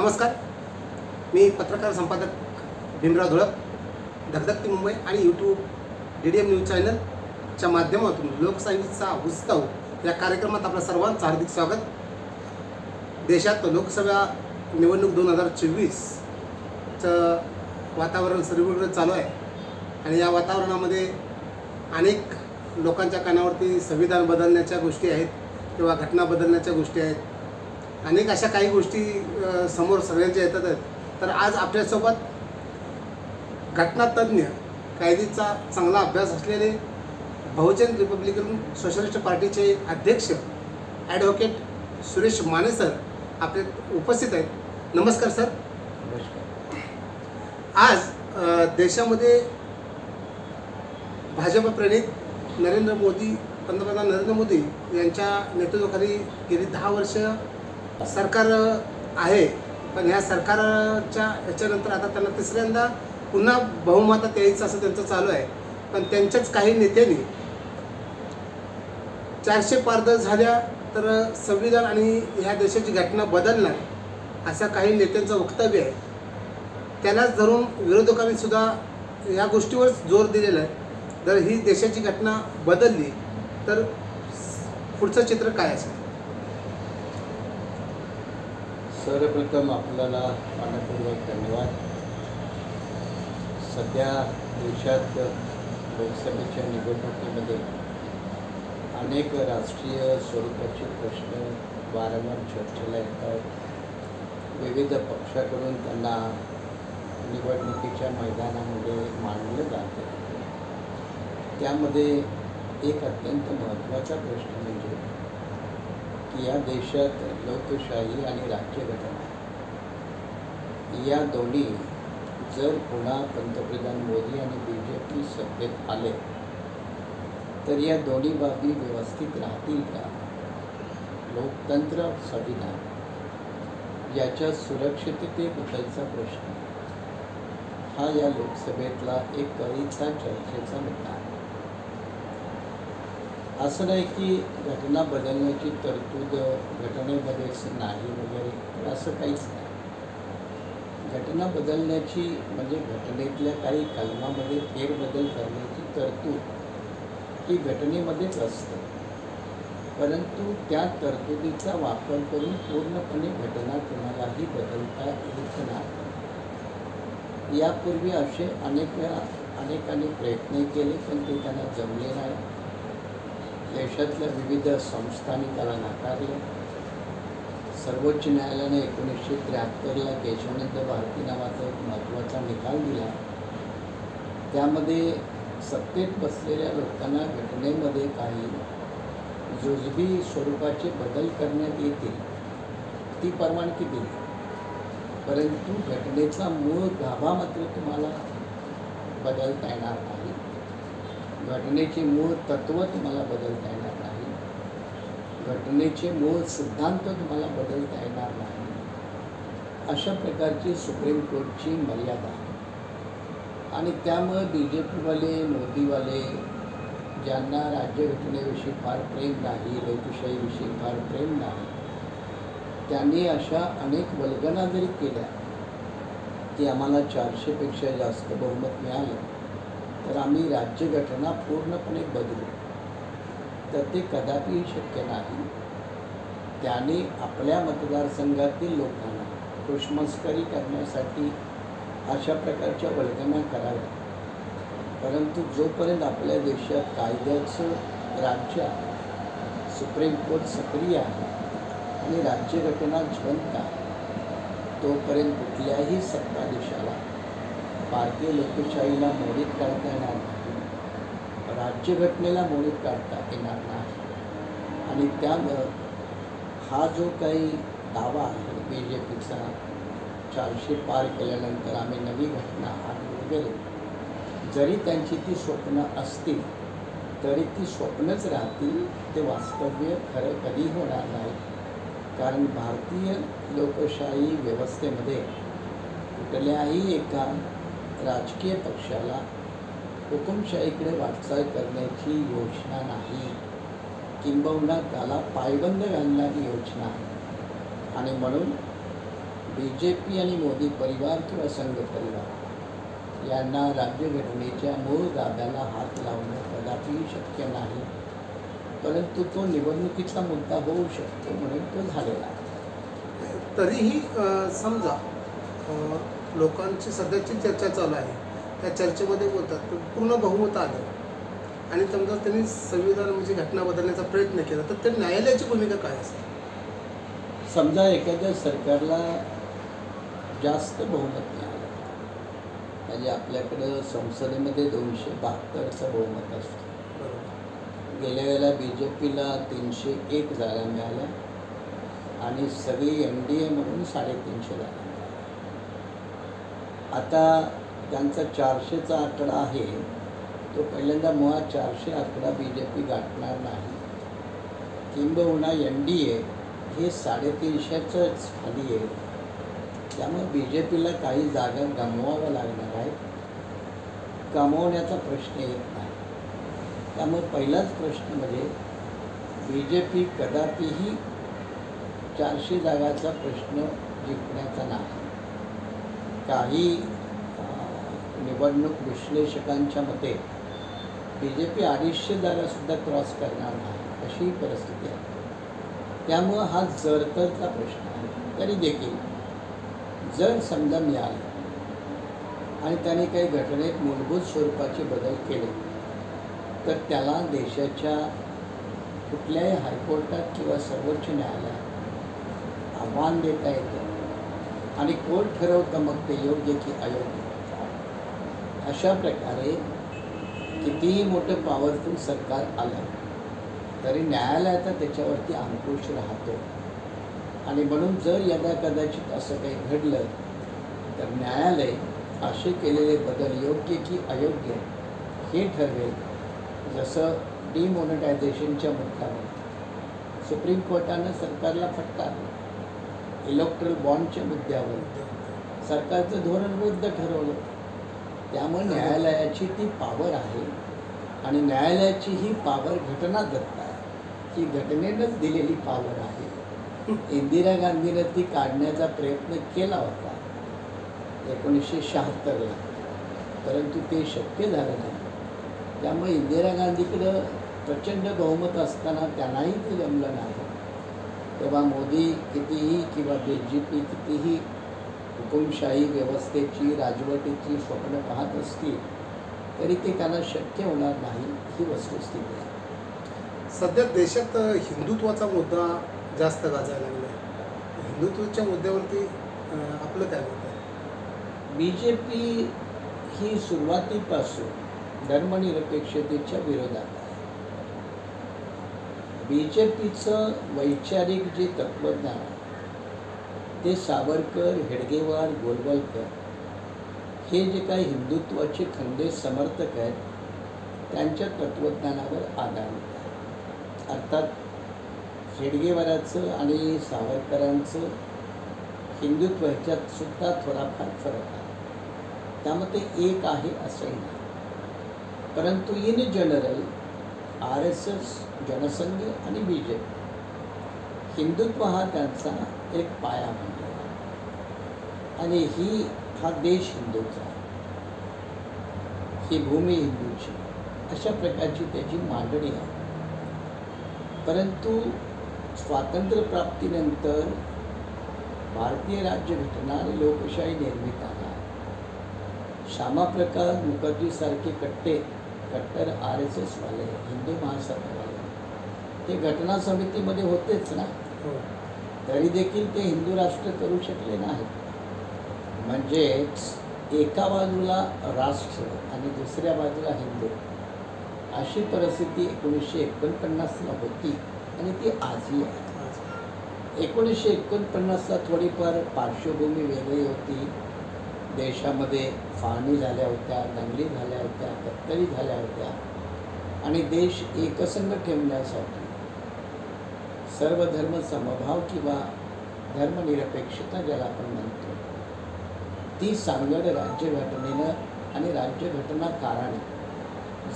नमस्कार, मी पत्रकार संपादक भीमराव धुळप, धगधगती मुंबई आणि यूट्यूब DDM न्यूज चॅनलच्या माध्यमातून लोकशाहीचा उत्सव या कार्यक्रमात आपल्या सर्वांचं हार्दिक स्वागत। देशात लोकसभा निवडणूक 2024चं वातावरण सर्वत्र चालू आहे आणि या वातावरणामध्ये अनेक लोकांच्या कानावरती संविधान बदलण्याच्या गोष्टी आहेत किंवा घटना बदलण्याच्या गोष्टी आहेत। अनेक अशा काही गोष्टी समोर सगळ्यांच्या येतात आहेत। तर आज आपल्यासोबत घटनातज्ञ, कायद्याचा चांगला अभ्यास असलेले बहुजन रिपब्लिकन सोशलिस्ट पार्टीचे अध्यक्ष ॲडव्होकेट सुरेश माने सर आपले उपस्थित आहेत। नमस्कार सर। नमस्कार। आज देशामध्ये भाजप प्रणित नरेंद्र मोदी, पंतप्रधान नरेंद्र मोदी यांच्या नेतृत्वाखाली गेली 10 वर्ष सरकार आहे, पण ह्या सरकारच्या याच्यानंतर आता त्यांना तिसऱ्यांदा पुन्हा बहुमतात यायचं असं त्यांचं चालू आहे। पण त्यांच्याच काही नेत्यांनी 400 पार झाल्या तर संविधान आणि ह्या देशाची घटना बदलणार असं काही नेत्यांचं वक्तव्य आहे। त्यालाच धरून विरोधकांनी सुद्धा या गोष्टीवर जोर दिलेला आहे। जर ही देशाची घटना बदलली तर पुढचं चित्र काय असेल? सर्वप्रथम आपल्याला मनपूर्वक धन्यवाद। सध्या देशात लोकसभेच्या निवडणुकीमध्ये अनेक राष्ट्रीय स्वरूपाचे प्रश्न वारंवार चर्चेला येतात। विविध पक्षाकडून त्यांना निवडणुकीच्या मैदानामध्ये मांडलं जाते। त्यामध्ये एक अत्यंत महत्त्वाचा प्रश्न म्हणजे की या देशात लोकशाही आणि राज्यघटना या दोन्ही जर पुन्हा पंतप्रधान मोदी आणि BJP सत्तेत आले तर या दोन्ही बाबी व्यवस्थित राहतील का? लोकतंत्र, संविधान याच्या सुरक्षिततेबद्दलचा प्रश्न हा या लोकसभेतला एक कळीचा चर्चेचा मुद्दा आहे। असं नाही की घटना बदलण्याची तरतूद घटनेमध्येच नाही वगैरे, असं काहीच नाही। घटना बदलण्याची म्हणजे घटनेतल्या काही कलमामध्ये फेरबदल करण्याची तरतूद ही घटनेमध्येच असते, परंतु त्या तरतुदीचा वापर करून पूर्णपणे घटना कोणालाही बदलता येत नाही। यापूर्वी असे अनेकांनी प्रयत्न केले, पण ते त्यांना जमले नाही। देशातल्या विविध संस्थांनी त्याला नाकारले। सर्वोच्च न्यायालयाने 1973ला केशवानंद भारती नावाचा एक महत्त्वाचा निकाल दिला। त्यामध्ये सत्तेत बसलेल्या लोकांना घटनेमध्ये काही जुजबी स्वरूपाचे बदल करण्यात येतील ती परवानगी दिली, परंतु घटनेचा मूळ गाभा मात्र तुम्हाला बदलता येणार नाही। घटनेचे मूळ तत्त्व तुम्हाला बदलता येणार नाही। घटनेचे मूळ सिद्धांत तुम्हाला बदलता येणार नाही। अशा प्रकारची सुप्रीम कोर्टची मर्यादा आहे आणि त्यामुळे BJPवाले, मोदीवाले ज्यांना राज्यघटनेविषयी फार प्रेम नाही, लोकशाहीविषयी फार प्रेम नाही, त्यांनी अशा अनेक वल्गना जरी केल्या की आम्हाला 400पेक्षा जास्त बहुमत मिळालं तर आम्ही राज्यघटना पूर्णपणे बदलू, तर ते कदापिही शक्य नाही। त्याने आपल्या मतदारसंघातील लोकांना खुशमस्करी करण्यासाठी अशा प्रकारच्या वल्गना कराव्या, परंतु जोपर्यंत आपल्या देशात कायद्याचं राज्य आहे, सुप्रीम कोर्ट सक्रिय आहे आणि राज्यघटना जिवंत आहे, तोपर्यंत कुठल्याही सत्ताधीशाला भारतीय लोकशाहीला मोडीत काढता येणार नाही, राज्यघटनेला मोडीत काढता येणार नाही। आणि त्यामुळं हा जो काही दावा आहे BJPचा, 400 पार केल्यानंतर आम्ही नवी घटना आणू वगैरे, जरी त्यांची ती स्वप्न असतील तरी ती स्वप्नच राहतील, ते वास्तव्य खरं कधी होणार नाही। कारण भारतीय लोकशाही व्यवस्थेमध्ये कुठल्याही एका राजकीय पक्षाला हुकुमशाहीकडे वाटचाल करण्याची योजना नाही, किंबहुना त्याला पायबंद घालणारी योजना आहे। आणि म्हणून BJP आणि मोदी परिवार किंवा संघ परिवार यांना राज्यघटनेच्या मूळ गाभ्याला हात लावणं कदापिही शक्य नाही, परंतु तो निवडणुकीचा मुद्दा होऊ शकतो म्हणून तो झालेला आहे. तरीही समजा लोकांची सध्याची चर्चा चालू आहे, त्या चर्चेमध्ये बोलतात तर पूर्ण बहुमत आलं आणि समजा त्यांनी संविधान म्हणजे घटना बदलण्याचा प्रयत्न केला तर त्या न्यायालयाची भूमिका काय असेल? समजा एखाद्या सरकारला जास्त बहुमत मिळालं, म्हणजे आपल्याकडं संसदेमध्ये 272चं बहुमत असतं. गेल्या वेळेला BJPला 301 जागा मिळाल्या आणि सगळी NDA म्हणून 350 जागा मिळाल्या. आता त्यांचा 400चा आकडा आहे, तो पहिल्यांदा मुळात 400 आकडा BJP गाठणार नाही. किंबहुना NDA हे 350च खाली आहे, त्यामुळे BJPला काही जागा गमवाव्या लागणार आहेत. गमवण्याचा प्रश्न येत नाही. त्यामुळे पहिलाच प्रश्न म्हणजे BJP कदापिही 400 जागाचा प्रश्न जिंकण्याचा नाही. काही निवडणूक विश्लेषकांच्या मते BJP 250 जागासुद्धा क्रॉस करणार नाही, अशी परिस्थिती आहे. त्यामुळं हा जरतरचा प्रश्न आहे. तरी देखील जर समजा मिळालं आणि त्याने काही घटनेत मूलभूत स्वरूपाचे बदल केले तर त्याला देशाच्या कुठल्याही हायकोर्टात किंवा सर्वोच्च न्यायालयात आव्हान देता येतं आणि कोर्ट ठरवतं मग ते योग्य की अयोग्य. अशा प्रकारे कितीही मोठं पॉवरफुल सरकार आलं तरी न्यायालयाचा त्याच्यावरती अंकुश राहतो आणि म्हणून जर यदा कदाचित असं काही घडलं तर न्यायालय असे केलेले बदल योग्य की अयोग्य हे ठरवेल. जसं डिमॉनिटायझेशनच्या मुद्द्यावर सुप्रीम कोर्टानं सरकारला फटकारलं, इलेक्ट्रल बॉन्डच्या मुद्द्यावर सरकारचं धोरण रद्द ठरवलं. त्यामुळे न्यायालयाची ती पावर आहे आणि न्यायालयाची ही पावर घटनादत्त आहे, ही घटनेनंच दिलेली पावर आहे. इंदिरा गांधीनं ती काढण्याचा प्रयत्न केला होता 1976ला, परंतु ते शक्य झालं नाही. त्यामुळे इंदिरा गांधीकडं प्रचंड बहुमत असताना त्यांनाही ते जमलं नाही. तेव्हा मोदी कितीही किंवा BJP कितीही हुकुमशाही व्यवस्थेची राजवटीची स्वप्न पाहत असतील तरी ते त्यांना शक्य होणार नाही, ही वस्तुस्थिती आहे. सध्या देशात हिंदुत्वाचा मुद्दा जास्त गाजायला लागला आहे. हिंदुत्वाच्या मुद्द्यावरती आपलं काय मत आहे? BJP ही सुरुवातीपासून धर्मनिरपेक्षतेच्या विरोधात आहे. BJPचं वैचारिक जे तत्त्वज्ञान आहे ते सावरकर, हेडगेवार, गोलवलकर हे जे काही हिंदुत्वाचे खंदे समर्थक आहेत त्यांच्या तत्त्वज्ञानावर आधारित आहे. अर्थात हेडगेवाराचं आणि सावरकरांचं हिंदुत्व ह्याच्यात सुद्धा थोडाफार फरक आहे, त्यामुळे ते एक आहे असंही नाही. परंतु इन जनरल RSS, जनसंघ आणि BJP हिंदुत्व हा त्यांचा एक पाया म्हणजे आणि हा देश हिंदूचा, ही भूमी हिंदूची, अशा प्रकारची त्याची मांडणी आहे. परंतु स्वातंत्र्यप्राप्तीनंतर भारतीय राज्यघटना आणि लोकशाही निर्मिताना श्यामाप्रसाद मुखर्जीसारखे कट्टर RSS वाले, हिंदू महासभावाले ते घटना समितीमध्ये होतेच ना, तरी देखील ते हिंदू राष्ट्र करू शकले नाहीत. म्हणजेच एका बाजूला राष्ट्र आणि दुसऱ्या बाजूला हिंदू अशी परिस्थिती 1949ला होती आणि ती आजही आहे. 1949ला थोडीफार पार्श्वभूमी वेगळी होती. देशामध्ये फाळणी झाल्या होत्या, दंगली झाल्या होत्या, कत्तली झाल्या होत्या आणि देश एकसंघ ठेवण्यासाठी सर्वधर्म समभाव किंवा धर्मनिरपेक्षता ज्याला आपण म्हणतो ती सांगड राज्यघटनेनं आणि राज्यघटनाकाराने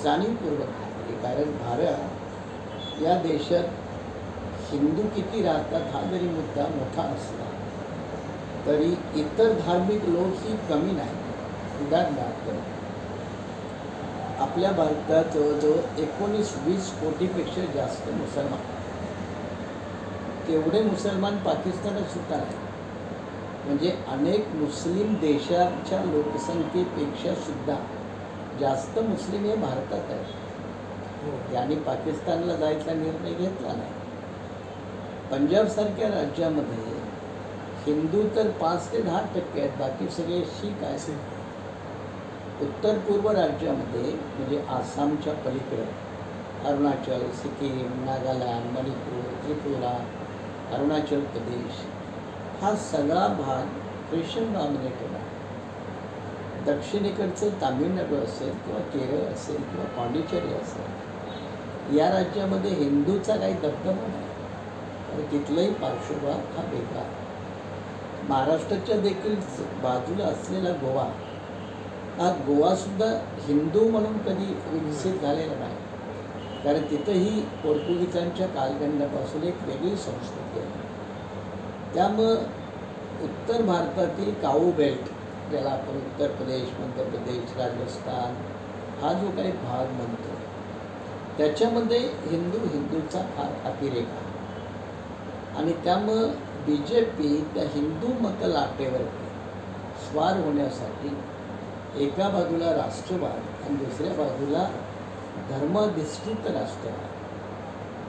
जाणीवपूर्वक घातली. कारण भारत या देशात हिंदू किती राहतात हा जरी मुद्दा मोठा असला तरी इतर धार्मिक लोक ही कमी नाही. उदाहरणार्थ आपल्या भारतात जवळजवळ 19-20 कोटीपेक्षा जास्त मुसलमान. तेवढे मुसलमान पाकिस्तानात सुद्धा नाही. म्हणजे अनेक मुस्लिम देशाच्या लोकसंख्येपेक्षा सुद्धा जास्त मुस्लिम हे भारतात आहेत. त्यांनी पाकिस्तानला जायचा निर्णय घेतला नाही. पंजाबसारख्या राज्यामध्ये हिंदू तर 5 ते 10% आहेत, बाकी सगळे शीख आहेत. उत्तर पूर्व राज्यामध्ये म्हणजे आसामच्या पलीकडं अरुणाचल, सिक्कीम, नागालँड, मणिपूर, त्रिपुरा, अरुणाचल प्रदेश हा सगळा भाग ख्रिश्चन डॉमिनेटेड आहे. दक्षिणेकडचं तामिळनाडू असेल किंवा केरळ असेल किंवा पांडिचेरी असेल, या राज्यामध्ये हिंदूचा काही दबदबा नाही. आणि तिथलाही पार्श्वभाग हा वेगळा. महाराष्ट्राच्या देखील बाजूला असलेला गोवा, हा गोवासुद्धा हिंदू म्हणून कधी विकसित झालेला नाही. कारण तिथंही पोर्तुगीजांच्या कालखंडापासून एक वेगळी संस्कृती आहे. त्यामुळं उत्तर भारतातील काऊ बेल्ट, ज्याला आपण उत्तर प्रदेश, मध्य प्रदेश, राजस्थान हा जो काही भाग म्हणतो, त्याच्यामध्ये हिंदूचा फार अतिरेक आहे. आणि त्यामुळं BJP त्या हिंदू मतलाटेवरती स्वार होण्यासाठी एका बाजूला राष्ट्रवाद आणि दुसऱ्या बाजूला धर्माधिष्ठित राष्ट्रवाद,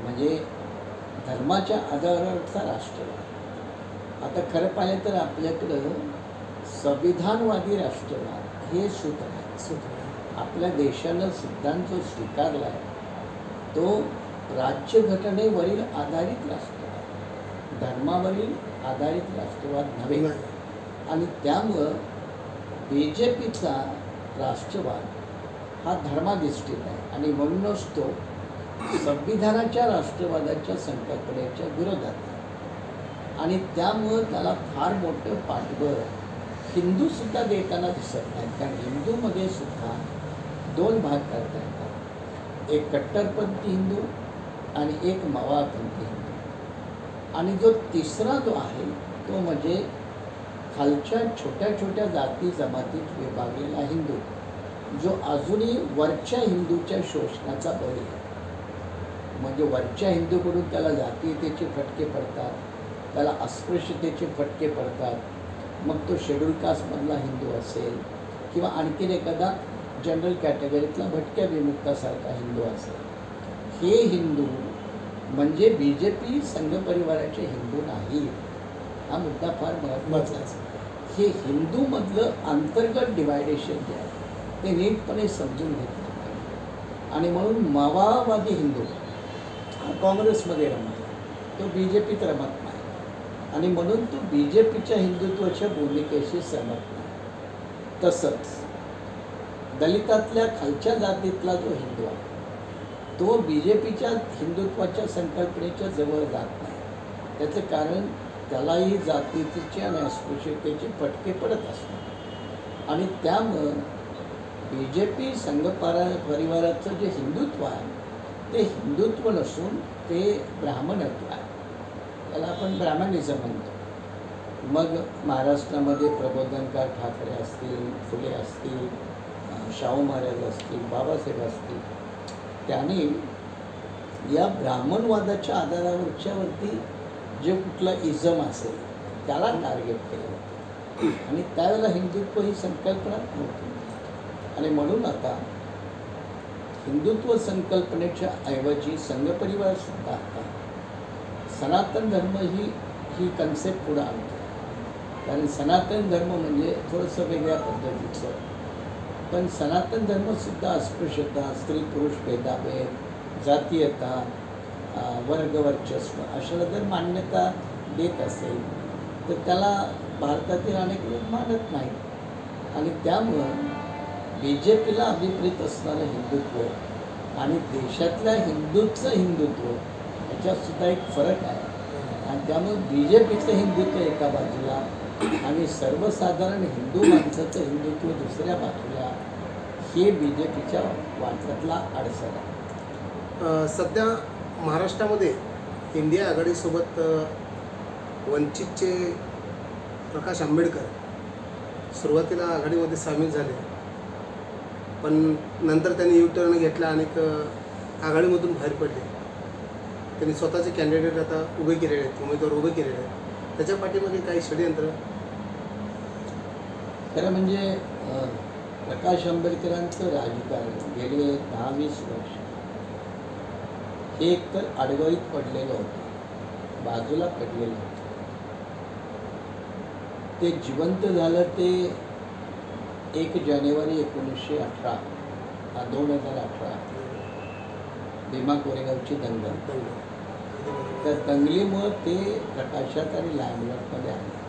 म्हणजे धर्माच्या आधारावरचा राष्ट्रवाद. आता खरं पाहिलं तर आपल्याकडं संविधानवादी राष्ट्रवाद हे सूत्र आहे. आपल्या देशानं सुद्धा जो स्वीकारला आहे तो राज्यघटनेवरील आधारित राष्ट्रवाद, धर्मावरील आधारित राष्ट्रवाद नव्हे. आणि त्यामुळं BJPचा राष्ट्रवाद हा धर्माधिष्ठित आहे. आणि म्हणूनच तो संविधानाच्या राष्ट्रवादाच्या संकल्पनेच्या विरोधात आहे. आणि त्यामुळं त्याला फार मोठं पाठबळ हिंदूसुद्धा देताना दिसत नाही. कारण हिंदूमध्ये सुद्धा 2 भाग करता येतात, एक कट्टरपंथी हिंदू आणि एक मवाळपंथी हिंदू. आणि जो तिसरा जो आहे तो म्हणजे खालच्या छोट्या छोट्या जाती जमातीत विभागलेला हिंदू, जो अजूनही वरच्या हिंदूच्या शोषणाचा बळी आहे. म्हणजे वरच्या हिंदूकडून त्याला जातीयतेचे फटके पडतात, त्याला अस्पृश्यतेचे फटके पडतात. मग तो शेड्यूल कास्टमधला हिंदू असेल किंवा आणखीन एखादा जनरल कॅटेगरीतला भटक्या विमुक्तासारखा हिंदू असेल. हे हिंदू म्हणजे BJP संघपरिवाराचे हिंदू नाही. हा मुद्दा फार महत्त्वाचा आहे. हे हिंदूमधलं अंतर्गत डिवायडेशन जे आहे ते नीटपणे समजून घेतलं पाहिजे. आणि म्हणून मावावादी हिंदू हा काँग्रेसमध्ये रमतो, तो BJPत रमत नाही. आणि म्हणून तो BJPच्या हिंदुत्वाच्या भूमिकेशी सहमत नाही. तसंच दलितातल्या खालच्या जातीतला जो हिंदू आहे तो BJPच्या हिंदुत्वाच्या संकल्पनेच्या जवळ जात नाही. त्याचं कारण त्यालाही जातीचे आणि अस्पृश्यतेचे फटके पडत असतात. आणि त्यामुळं BJP संघपरिवाराचं जे हिंदुत्व आहे ते हिंदुत्व नसून ते ब्राह्मणत्व आहे. त्याला आपण ब्राह्मणिझम म्हणतो. मग महाराष्ट्रामध्ये प्रबोधनकार ठाकरे असतील, फुले असतील, शाहू महाराज असतील, बाबासाहेब असतील, त्यांनी या ब्राह्मणवादाच्या आधारावरच्यावरती जे कुठलं इझम असेल त्याला टार्गेट केलं होतं. आणि त्यावेळेला हिंदुत्व ही संकल्पना नव्हती. आणि म्हणून आता हिंदुत्व संकल्पनेच्या ऐवजी संघपरिवारसुद्धा आता सनातन धर्म ही कन्सेप्ट पुढं आणतो. कारण सनातन धर्म म्हणजे थोडंसं वेगळ्या पद्धतीचं, पण सनातन धर्मसुद्धा अस्पृश्यता, स्त्री पुरुष भेदाभेद, जातीयता, वर्गवर्चस्व अशाला जर मान्यता देत असेल तर त्याला भारतातील अनेक लोक मानत नाहीत. आणि त्यामुळं BJPला अभिप्रेत असणारं हिंदुत्व आणि देशातल्या हिंदूचं हिंदुत्व याच्यातसुद्धा एक फरक आहे. आणि त्यामुळं BJPचं हिंदुत्व एका बाजूला आणि सर्वसाधारण हिंदू माणसाचं हिंदुत्व दुसऱ्या बाजूला, हे BJPच्या वाटातला अडसर आहे. सध्या महाराष्ट्रामध्ये इंडिया आघाडीसोबत वंचितचे प्रकाश आंबेडकर सुरुवातीला आघाडीमध्ये सामील झाले, पण नंतर त्यांनी U-टर्न घेतला आणि आघाडीमधून बाहेर पडले. त्यांनी स्वतःचे कॅन्डिडेट आता उभे केलेले आहेत, उमेदवार उभे केलेले आहेत. त्याच्या पाठीमागे काही षडयंत्र. खरं म्हणजे प्रकाश आंबेडकरांचं राजकारण गेले 10-20 वर्ष हे एकतर आडगळीत पडलेलं होतं, बाजूला पडलेलं होतं. ते जिवंत झालं ते 1 जानेवारी 1918 2018 भीमा कोरेगावची दंगल. त्या दंगलीमुळं ते प्रकाशात आणि लाईमलाईटमध्ये आले.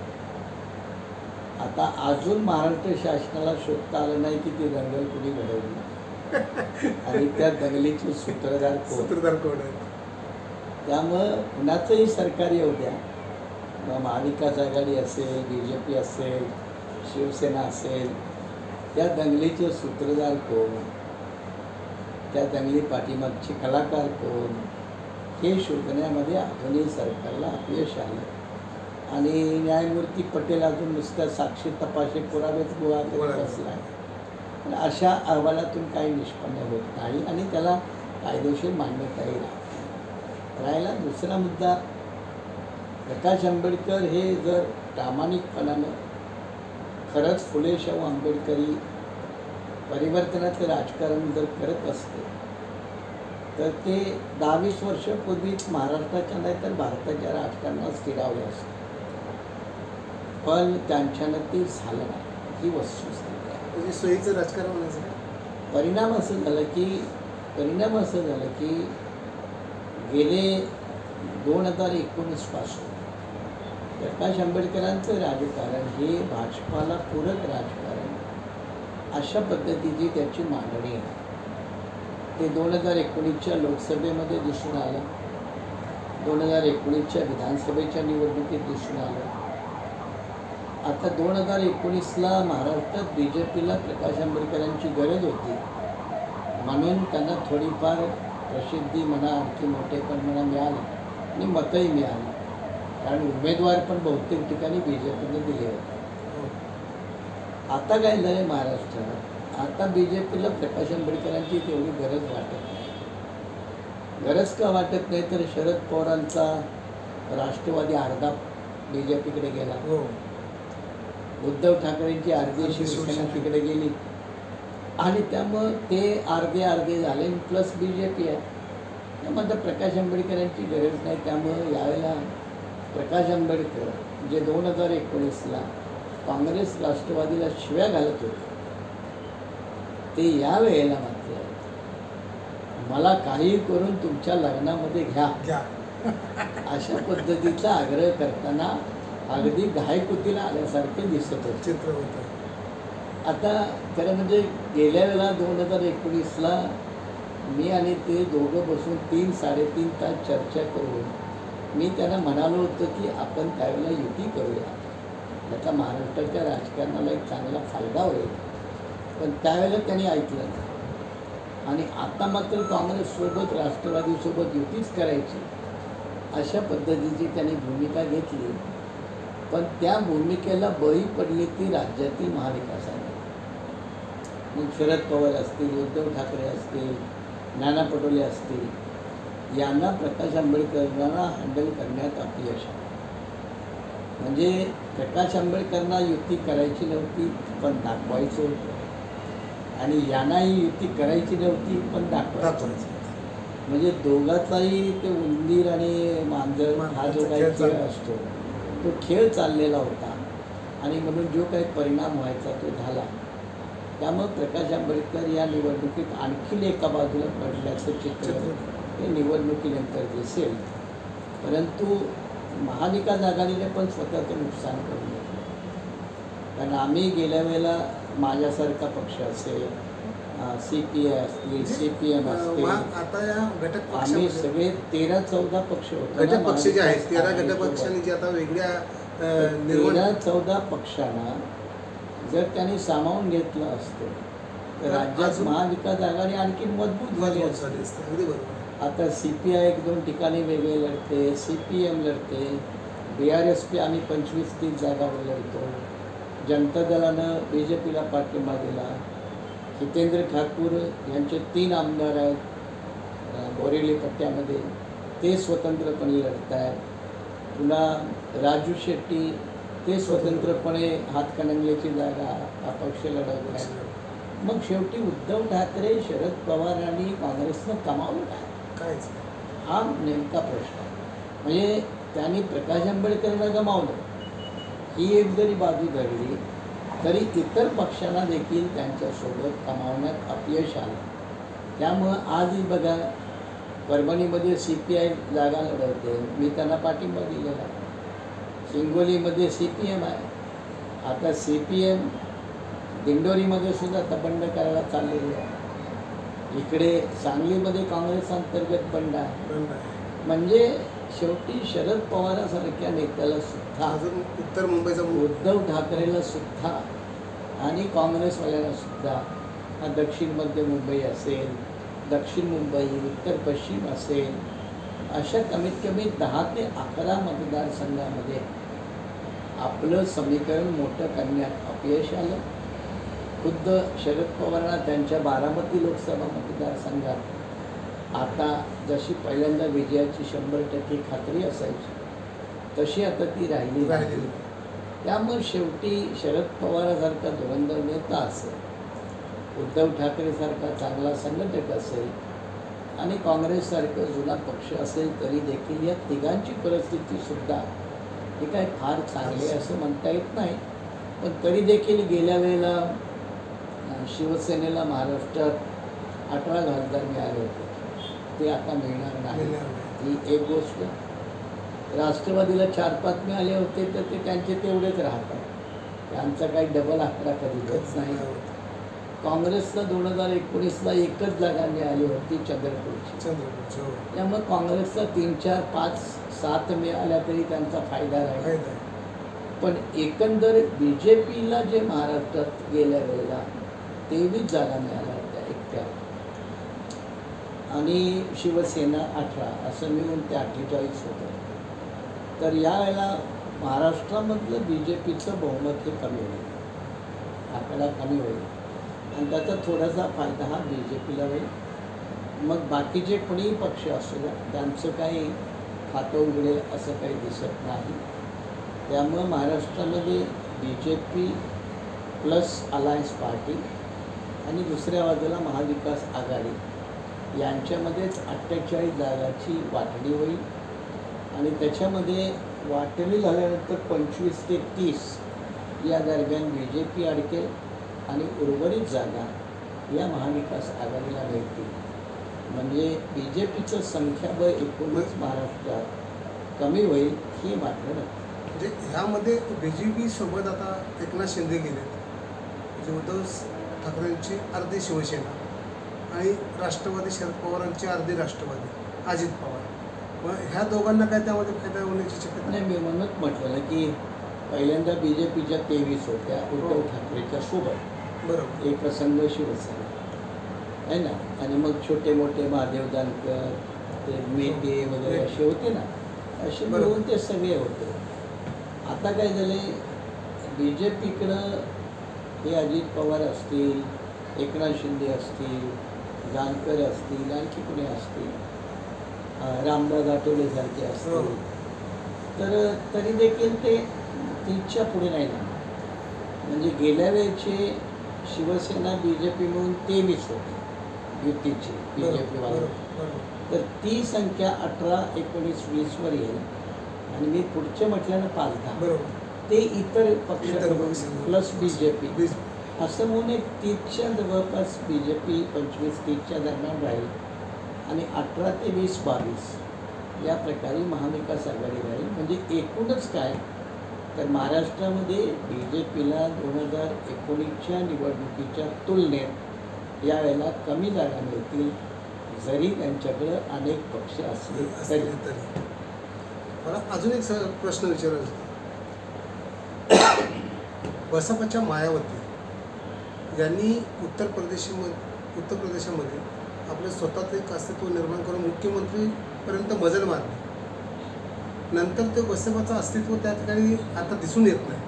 आता अजून महाराष्ट्र शासनाला शोधता आलं नाही की ती दंगल कुणी घडवली आणि त्या दंगलीचे सूत्रधार कोण आहे. त्यामुळं कुणाचंही सरकार येऊ द्या, मग महाविकास आघाडी असेल, BJP असेल, शिवसेना असेल, त्या दंगलीचे सूत्रधार कोण, त्या दंगली पाठीमागचे कलाकार कोण हे शोधण्यामध्ये अजूनही सरकारला अपयश आलं. आणि न्यायमूर्ती पटेल अजून नुसत्या साक्षी तपासणी पुरावेच गोळा करत बसला आहे. पण अशा अहवालातून काही निष्पन्न होत नाही आणि त्याला कायदेशीर मान्यताही राहिला. दुसरा मुद्दा, प्रकाश आंबेडकर हे जर प्रामाणिकपणानं खरंच फुले शाहू आंबेडकरी परिवर्तनाचं राजकारण जर करत असते तर ते 10-20 वर्षापूर्वीच महाराष्ट्राच्या नाही तर भारताच्या राजकारणात स्थिरावले असते. पण त्यांच्यानं ते झालं नाही, ही वस्तुस्थिती आहे. म्हणजे सोयीचं राजकारण म्हणायचं. परिणाम असं झालं की गेले 2019 पासून प्रकाश आंबेडकरांचं राजकारण हे भाजपाला पूरक राजकारण अशा पद्धतीची त्याची मांडणी आहे. ते 2019च्या लोकसभेमध्ये दिसून आलं, 2019च्या विधानसभेच्या निवडणुकीत दिसून आलं. आता 2019ला महाराष्ट्रात BJPला प्रकाश आंबेडकरांची गरज होती म्हणून त्यांना थोडीफार प्रसिद्धी म्हणा, आणखी मोठेपण म्हणा मिळालं आणि मतंही मिळाली, कारण उमेदवार पण बहुतेक ठिकाणी BJPने दिले होते. आता काय झालं महाराष्ट्रात, आता BJPला प्रकाश आंबेडकरांची तेवढी गरज वाटत नाही. गरज का वाटत नाही तर शरद पवारांचा राष्ट्रवादी अर्धा BJPकडे गेला, उद्धव ठाकरेंची अर्धी शिवसेना तिकडे गेली आणि त्यामुळं ते अर्धे झाले प्लस BJP आहे. त्यामुळे आता प्रकाश आंबेडकरांची गरज नाही. त्यामुळं यावेळेला प्रकाश आंबेडकर जे 2019ला काँग्रेस राष्ट्रवादीला शिव्या घालत होते ते यावेळेला मात्र मला काही करून तुमच्या लग्नामध्ये घ्या अशा पद्धतीचा आग्रह करताना अगदी घायकुतीला आल्यासारखे दिसत होते चित्र होतं. आता खरं म्हणजे गेल्या वेळेला 2019ला मी आणि ते दोघं बसून 3-3.5 तास चर्चा करून मी त्यांना म्हणालो होतं की आपण त्यावेळेला युती करूया, त्याचा महाराष्ट्राच्या राजकारणाला एक चांगला फायदा होईल. पण त्यावेळेला त्यांनी ऐकलं नाही आणि आता मात्र काँग्रेससोबत राष्ट्रवादीसोबत युतीच करायची अशा पद्धतीची त्यांनी भूमिका घेतली. पण त्या भूमिकेला बळी पडली ती राज्यातील महाविकास आघाडी. मग शरद पवार असतील, उद्धव ठाकरे असतील, नाना पटोले असतील, यांना प्रकाश आंबेडकरांना हँडल करण्यात अपयश आलं. म्हणजे प्रकाश आंबेडकरांना युती करायची नव्हती पण दाखवायचं होतं आणि यांनाही युती करायची नव्हती पण दाखवायचं. म्हणजे दोघाचाही ते उंदीर आणि मांजर हा जो काही खेळ असतो तो खेळ चाललेला होता आणि म्हणून जो काही परिणाम व्हायचा तो झाला. त्यामुळे प्रकाश आंबेडकर या निवडणुकीत आणखीन एका बाजूला पडल्याचं चित्र हे निवडणुकीनंतर दिसेल. परंतु महाविकास आघाडीने पण स्वतःचं नुकसान करून घेतलं. कारण आम्ही गेल्या वेळेला माझ्यासारखा पक्ष असेल, CPI असतील, CPM असतील, आता या घटक आम्ही सगळे 13-14 पक्ष होतो. घटक पक्ष जे आहेत 13 घटक पक्षांनी जे आता वेगळ्या 13-14 पक्षांना जर त्यांनी सामावून घेतलं असतं तर राज्यात महाविकास आघाडी आणखी मजबूत झाली असते. आता CPI 1-2 ठिकाणी वेगळे लढते, CPM लढते, BRSP आम्ही 25-30 जागावर लढतो. जनता दलानं BJPला पाठिंबा दिला. हितेंद्र ठाकूर यांचे 3 आमदार आहेत बोरेली पट्ट्यामध्ये, ते स्वतंत्रपणे लढत आहेत. पुन्हा राजू शेट्टी ते स्वतंत्रपणे हातकणंगलेची जागा अपक्ष लढवत आहेत. मग शेवटी उद्धव ठाकरे, शरद पवार आणि काँग्रेसनं कमावलं कायच हा नेमका प्रश्न आहे. म्हणजे त्यांनी प्रकाश आंबेडकरांना गमावलं ही एक जरी बाजू धरली तरी इतर पक्षांना देखील त्यांच्यासोबत कमावण्यात अपयश आलं. त्यामुळं आजही बघा परभणीमध्ये CPI जागा लढवते, मी त्यांना पाठिंबा दिलेला. हिंगोलीमध्ये CPM आहे. आता CPM दिंडोरीमध्ये सुद्धा आता बंड करायला चाललेली आहे. इकडे सांगलीमध्ये काँग्रेस अंतर्गत बंड आहे. म्हणजे शेवटी शरद पवारासारख्या नेत्याला सुद्धा, अजून उत्तर मुंबईचा उद्धव ठाकरेला सुद्धा आणि काँग्रेसवाल्यांना सुद्धा, हा दक्षिण मध्य मुंबई असेल, दक्षिण मुंबई, उत्तर पश्चिम असेल, अशा कमीत कमी 10 ते 11 मतदारसंघामध्ये आपलं समीकरण मोठं करण्यात अपयश आलं. खुद्द शरद पवारांना त्यांच्या बारामती लोकसभा मतदारसंघात आता जशी पहिल्यांदा विजयाची 100% खात्री असायची तशी आता ती राहिली नाही. त्यामुळे शेवटी शरद पवारासारखा धुरंधर नेता असेल, उद्धव ठाकरेसारखा चांगला संघटक असेल आणि काँग्रेससारखं जुना पक्ष असेल तरी देखील या तिघांची परिस्थितीसुद्धा ही काय फार चांगली असं म्हणता येत नाही. पण तरी देखील गेल्या वेळेला शिवसेनेला महाराष्ट्रात 18 खासदार मिळाले होते, ते आता मिळणार नाही ही एक गोष्ट. राष्ट्रवादीला 4-5 मिळाले होते तर ते त्यांचे तेवढेच राहतात, त्यांचा काही डबल आकडा कधी होत नाही. काँग्रेसला 2019ला एकच जागा मिळाली होती चंद्रपूरची. त्यामुळे काँग्रेसला 3, 4, 5, 7 मिळाल्या तरी त्यांचा फायदा राहील. पण एकंदर BJPला जे महाराष्ट्रात गेल्या वेळेला 23 जागा मिळाल्या होत्या एकट्या आणि शिवसेना 18, असं मिळून ते 48 होतं. तर यावेळेला महाराष्ट्रामधलं BJPचं बहुमत हे कमी होईल, आकडा कमी होईल आणि त्याचा थोडासा फायदा हा BJPला होईल. मग बाकीचे कोणीही पक्ष असू द्या त्यांचं काही खातं उघडेल असं काही दिसत नाही. त्यामुळं महाराष्ट्रामध्ये BJP प्लस अलायन्स पार्टी आणि दुसऱ्या बाजूला महाविकास आघाडी यांच्यामध्येच 48 जागाची वाटणी होईल आणि त्याच्यामध्ये वाटणी झाल्यानंतर 25 ते 30 या दरम्यान BJP अडकेल आणि उर्वरित जागा या महाविकास आघाडीला मिळतील. म्हणजे BJPचं संख्याबळ एकूणच महाराष्ट्रात कमी होईल ही मात्र नक्की. म्हणजे ह्यामध्ये BJP सोबत आता एकनाथ शिंदे गेले, म्हणजे उद्धव ठाकरेंची अर्धी शिवसेना आणि राष्ट्रवादी शरद पवारांची अर्धी राष्ट्रवादी अजित पवार, मग ह्या दोघांना काय त्यामध्ये फायदा होण्याची शक्यता नाही. मी म्हणत म्हटलं की पहिल्यांदा BJPच्या 23 होत्या उद्धव ठाकरेच्या सोबत, बरोबर, एक प्रसंग शिवसेना आहे ना, आणि मग छोटे मोठे महादेव जानकर, ते मेटे वगैरे असे होते ना, असे मिळून ते सगळे होते. आता काय झाले, BJPकडं हे अजित पवार असतील, एकनाथ शिंदे असतील, जानकर असतील, आणखी कुणी असतील, रामदास आठवलेसारखे असतील, तर तरी देखील ते 30च्या पुढे नाही ना. म्हणजे गेल्या वेळेचे शिवसेना BJP मिळून 23 होते युतीची BJPवाले, तर ती संख्या 18, 19, 20वर येईल आणि मी पुढचे म्हटल्यानं 5-10 ते इतर पक्ष प्लस BJP असं म्हणून एक 30च्या जवळपास BJP 25-30च्या दरम्यान राहील आणि 18 ते 20-22 या प्रकारे महाविकास आघाडी राहील. म्हणजे एकूणच काय तर महाराष्ट्रामध्ये BJPला 2019च्या निवडणुकीच्या तुलनेत यावेळेला कमी जागा मिळतील, जरी त्यांच्याकडं अनेक पक्ष असले तरी. मला अजून एक प्रश्न विचारायचा, बसपाच्या मायावती यांनी उत्तर प्रदेशामध्ये आपलं स्वतःचं एक अस्तित्व निर्माण करून मुख्यमंत्रीपर्यंत मजल मारली. नंतर ते बसपाचं अस्तित्व त्या ठिकाणी आता दिसून येत नाही.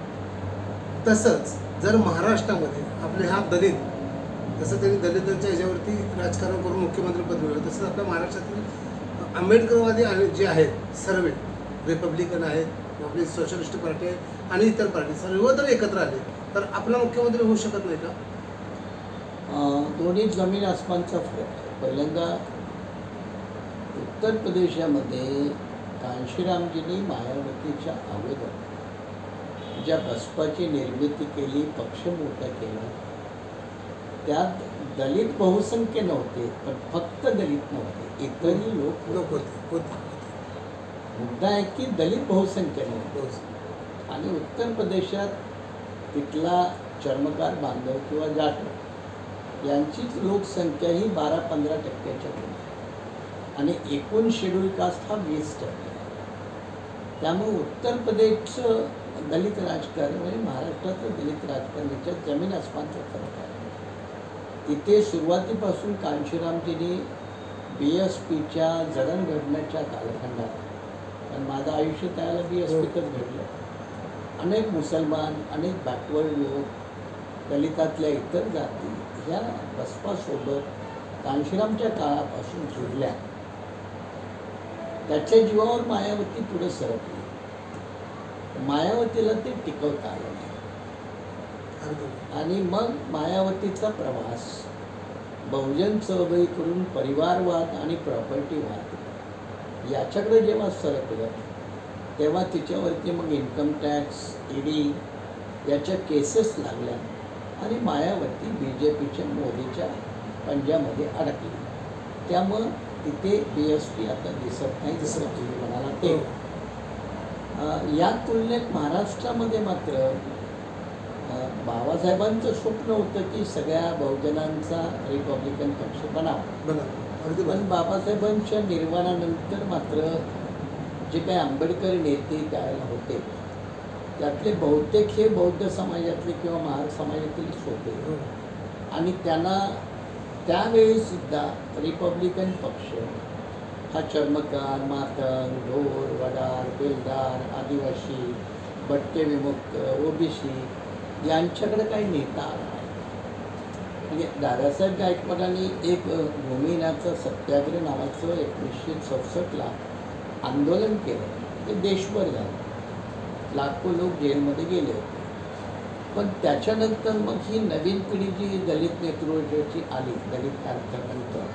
तसंच जर महाराष्ट्रामध्ये आपले हा दलित, जसं त्यांनी दलितांच्या ह्याच्यावरती राजकारण करून मुख्यमंत्रीपद मिळवलं, तसंच आपल्या महाराष्ट्रातील आंबेडकरवादी जे आहेत सर्व रिपब्लिकन आहेत, आपली सोशलिस्ट पार्टी आहे आणि इतर पार्टी सर्व जर एकत्र आले तर आपला मुख्यमंत्री होऊ शकत नाही का? दोन्ही जमीन आसमानचा फरक आहे. पहिल्यांदा उत्तर प्रदेशामध्ये कांशीरामजींनी मायावतीच्या अगोदर ज्या बसपाची निर्मिती केली, पक्ष मोठा केला, त्यात दलित बहुसंख्य नव्हते, पण फक्त दलित नव्हते, इतरही लोक होते. मुद्दा आहे की दलित बहुसंख्य नव्हते. आणि उत्तर प्रदेशात तिथला चर्मकार बांधव किंवा जाट यांचीच लोकसंख्या ही 12-15% पुढे आणि एकूण शेड्यूल कास्ट हा 20%. त्यामुळे उत्तर प्रदेशचं दलित राजकारण म्हणजे महाराष्ट्राचं दलित राजकारण याच्यात जमीन आसमानचा फरक आहे. तिथे सुरुवातीपासून कांशीरामजींनी BSPच्या जडणघडण्याच्या कालखंडात, कारण माझं आयुष्य त्याला BSPतच घडलं, अनेक मुसलमान, अनेक बॅकवर्ड लोक, दलितातल्या इतर जाती ह्या बसपासोबत कांशीरामच्या काळापासून जुळल्या. त्याच्या जीवावर मायावती पुढे सरकली. मायावतीला ते टिकवता आलं नाही आणि मग मायावतीचा प्रवास बहुजन चळवळी करून परिवारवाद आणि प्रॉपर्टीवाद याच्याकडे जेव्हा सरकलं तेव्हा तिच्यावरती मग इन्कम टॅक्स, ED याच्या केसेस लागल्या आणि मायावती BJPच्या मोदीच्या पंजामध्ये अडकली. त्यामुळं तिथे BSP आता दिसत नाही, जसं तुम्ही म्हणाला ते. या तुलनेत महाराष्ट्रामध्ये मात्र बाबासाहेबांचं स्वप्न होतं की सगळ्या बहुजनांचा रिपब्लिकन पक्ष बनावा. पण बाबासाहेबांच्या निर्वाणानंतर मात्र जे काही आंबेडकरी नेते त्यावेळेला होते त्यातले बहुतेक हे बौद्ध समाजातले किंवा महार समाजातीलच होते आणि त्यांना त्यावेळीसुद्धा रिपब्लिकन पक्ष हा चर्मकार, मातंग, ढोर, वडार, बेलदार, आदिवासी, भटके विमुक्त, OBC यांच्याकडे काही नेता आला नाही. म्हणजे दादासाहेब गायकवाडांनी एक भूमिहीनाचा सत्याग्रह नावाचं 1967ला आंदोलन केलं. ते देशभर झालं, लाखो लोक जेलमध्ये गेले होते. पण त्याच्यानंतर मग ही नवीन पिढी जी दलित नेतृत्वाची आली, दलित क्रांतीनंतर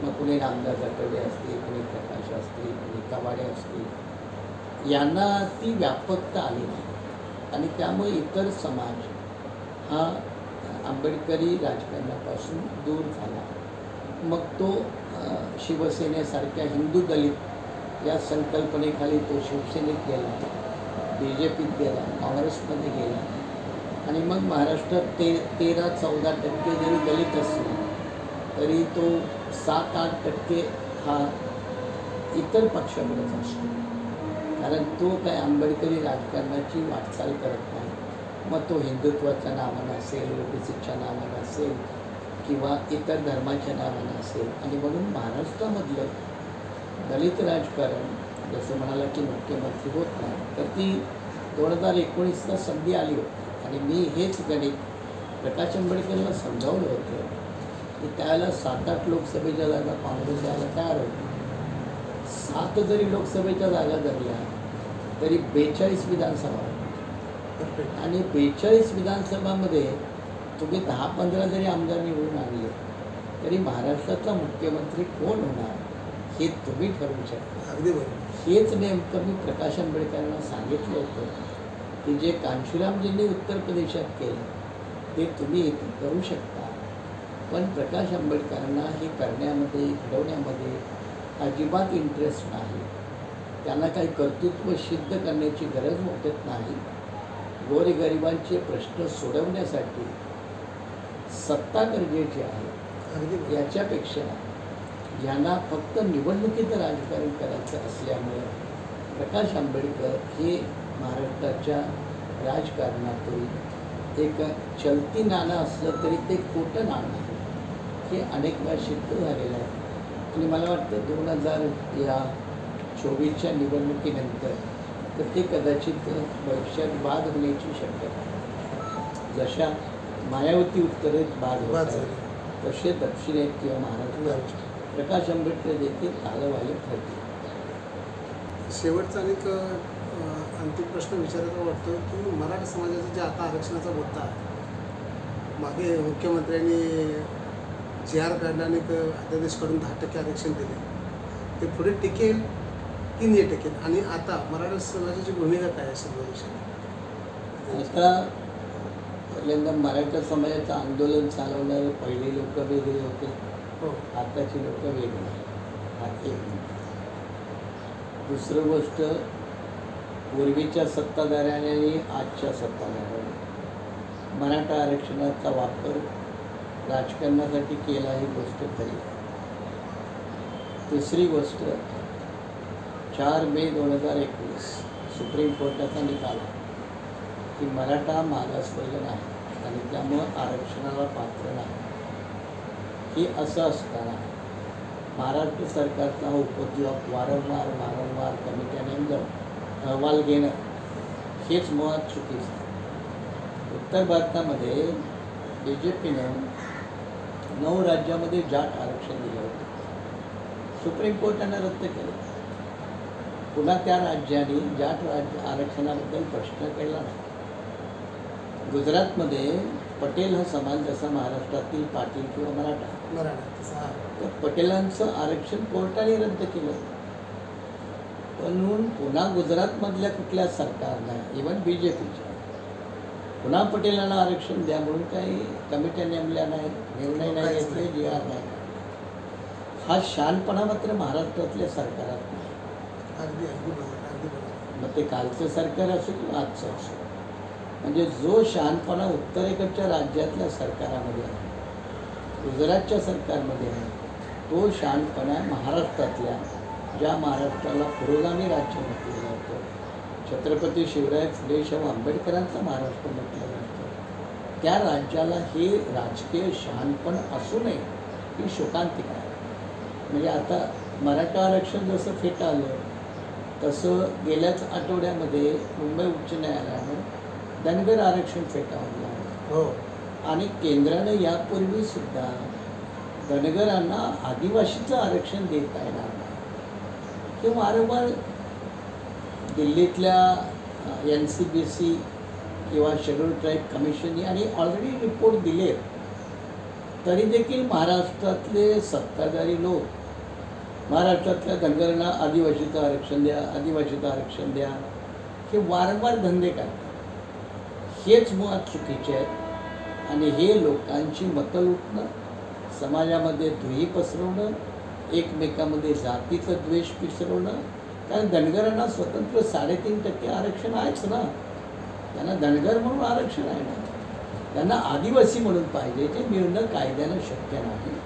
मग कुणी रामदास आठवले असतील, कुणी प्रकाश असतील, कुणी कवाडे असतील, यांना ती व्यापकता आली नाही आणि त्यामुळे इतर समाज हा आंबेडकरी राजकारणापासून दूर झाला. मग तो शिवसेनेसारख्या हिंदू दलित या संकल्पनेखाली तो शिवसेनेत गेला, BJPत गेला, काँग्रेसमध्ये गेला आणि मग महाराष्ट्रात 13-14% जरी दलित असले तरी तो 7-8% हा इतर पक्षाकडेच असतो. कारण तो काय आंबेडकरी राजकारणाची वाटचाल करत नाही. मग तो हिंदुत्वाच्या नावानं असेल, OBCच्या नावानं असेल किंवा इतर धर्माच्या नावानं असेल. आणि म्हणून महाराष्ट्रामधलं दलित राजकारण जसं म्हणाला की मुख्यमंत्री होत नाही, तर ती 2019ला संधी आली होती आणि मी हेच गणित प्रकाश आंबेडकरला समजावलं होतं की त्यावेळेला 7-8 लोकसभेच्या जागा काँग्रेस द्यायला तयार होती. 7 जरी लोकसभेच्या जागा धरल्या तरी 42 विधानसभा आणि 42 विधानसभामध्ये तुम्ही 10-15 जरी आमदार निवडून आणले तरी महाराष्ट्रातला मुख्यमंत्री कोण होणार हे तुम्ही ठरवू शकता. अगदी बरोबर. हेच नेमकं मी प्रकाश आंबेडकरांना सांगितलं होतं की जे कांशीरामजींनी उत्तर प्रदेशात केलं ते तुम्ही इथे करू शकता. पण प्रकाश आंबेडकरांना हे करण्यामध्ये, घडवण्यामध्ये अजिबात इंटरेस्ट नाही. त्यांना काही कर्तृत्व सिद्ध करण्याची गरज वाटत नाही. गोरगरिबांचे प्रश्न सोडवण्यासाठी सत्ता गरजेची आहे. याच्यापेक्षा यांना फक्त निवडणुकीचं राजकारण करायचं असल्यामुळं प्रकाश आंबेडकर हे महाराष्ट्राच्या राजकारणातून एक चलती नाणं असलं तरी ते खोटं नाणं आहे. हे अनेक वेळा सिद्ध झालेलं आहे. आणि मला वाटतं 2024च्या निवडणुकीनंतर तर ते कदाचित भविष्यात बाद होण्याची शक्यता आहे. जशा मायावती उत्तरेत बाद होत बाद आहेत, झाली. तसे दक्षिणेत किंवा महाराष्ट्रात प्रकाश आंबेडकर देखील कालवाही ठरतील. शेवटचा आणि एक अंतिम प्रश्न विचारायचा वाटतो की मराठा समाजाचा जे आता आरक्षणाचा मुद्दा आहे, मागे मुख्यमंत्र्यांनी जी.आर. काढला आणि अध्यादेश काढून 10% आरक्षण दिले, ते पुढे टिकेल की नाही टिकेल, आणि आता मराठा समाजाची भूमिका काय आहे सर्व विषयात? आता पहिल्यांदा मराठा समाजाचं आंदोलन चालवणारे पहिले लोक वेगळे होते, हो, आताची लोक वेगळी. हा एक. दुसरं गोष्ट, पूर्वीच्या सत्ताधाऱ्यांनी आणि आजच्या सत्ताधाऱ्यांनी मराठा आरक्षणाचा वापर राजकारणासाठी केला ही गोष्ट खरी. तिसरी गोष्ट, 4 मे 2021 सुप्रीम कोर्टाचा निकाल आहे की मराठा मागासवर्ग नाही आणि त्यामुळं आरक्षणाला पात्र नाही. हे असं असताना महाराष्ट्र सरकारचा हा उपद्व्याप वारंवार कमिट्या नेमणं, अहवाल घेणं हेच मुळात चुकीचं आहे. उत्तर भारतामध्ये BJPनं 9 राज्यामध्ये जाट आरक्षण दिलं होतं. सुप्रीम कोर्टानं रद्द केलं. पुन्हा त्या राज्याने जाट आरक्षणाबद्दल प्रश्न केला नाही. गुजरातमध्ये पटेल हा समाज जसा महाराष्ट्रातील पाटील किंवा मराठा, तर पटेलांचं आरक्षण कोर्टाने रद्द केलं. म्हणून पुन्हा गुजरातमधल्या कुठल्या सरकारनं, इव्हन BJPच्या, पुन्हा पटेलांना आरक्षण द्या म्हणून काही कमिट्या नेमल्या नाही, निर्णय नाही घेतले, जी.आर. नाही. हा शहाणपणा मात्र महाराष्ट्रातल्या सरकारात नाही. अगदी अगदी बरोबर, अगदी बरोबर. मग ते कालचं सरकार असो किंवा आजचं असो, म्हणजे जो शहाणपणा उत्तरेकडच्या राज्यातल्या सरकारामध्ये आहे, गुजरातच्या सरकारमध्ये आहे, तो शहाणपणा महाराष्ट्रातल्या, ज्या महाराष्ट्राला पुरोगामी राज्य म्हटलं जातं, छत्रपती शिवराय फुले शाहू आंबेडकरांचा महाराष्ट्र म्हटलं जातं, त्या राज्याला हे राजकीय शहाणपण असू नये ही शोकांतिका आहे. म्हणजे आता मराठा आरक्षण जसं फेटा आलं तसं गेल्याच आठवड्यामध्ये मुंबई उच्च न्यायालयानं धनगर आरक्षण फेटाळलं आहे. हो, आणि केंद्रानं यापूर्वीसुद्धा धनगरांना आदिवासीचं आरक्षण देता येणार नाही. हे वारंवार दिल्लीतल्या NCBC किंवा शेड्यूल ट्राईब कमिशननी आणि ऑलरेडी रिपोर्ट दिले, तरी देखील महाराष्ट्रातले सत्ताधारी लोक महाराष्ट्रातल्या धनगरांना आदिवासीचं आरक्षण द्या, आदिवासीचं आरक्षण द्या, हे वारंवार धंदे करतात. हेच मुळात चुकीचे आहेत आणि हे लोकांची मतं लुटणं, समाजामध्ये दुही पसरवणं, एकमेकामध्ये जातीचं द्वेष पिसरवणं. कारण धनगरांना स्वतंत्र 3.5% आरक्षण आहेच ना, त्यांना धनगर म्हणून आरक्षण आहे ना, त्यांना आदिवासी म्हणून पाहिजे, ते मिळणं कायद्यानं शक्य नाही.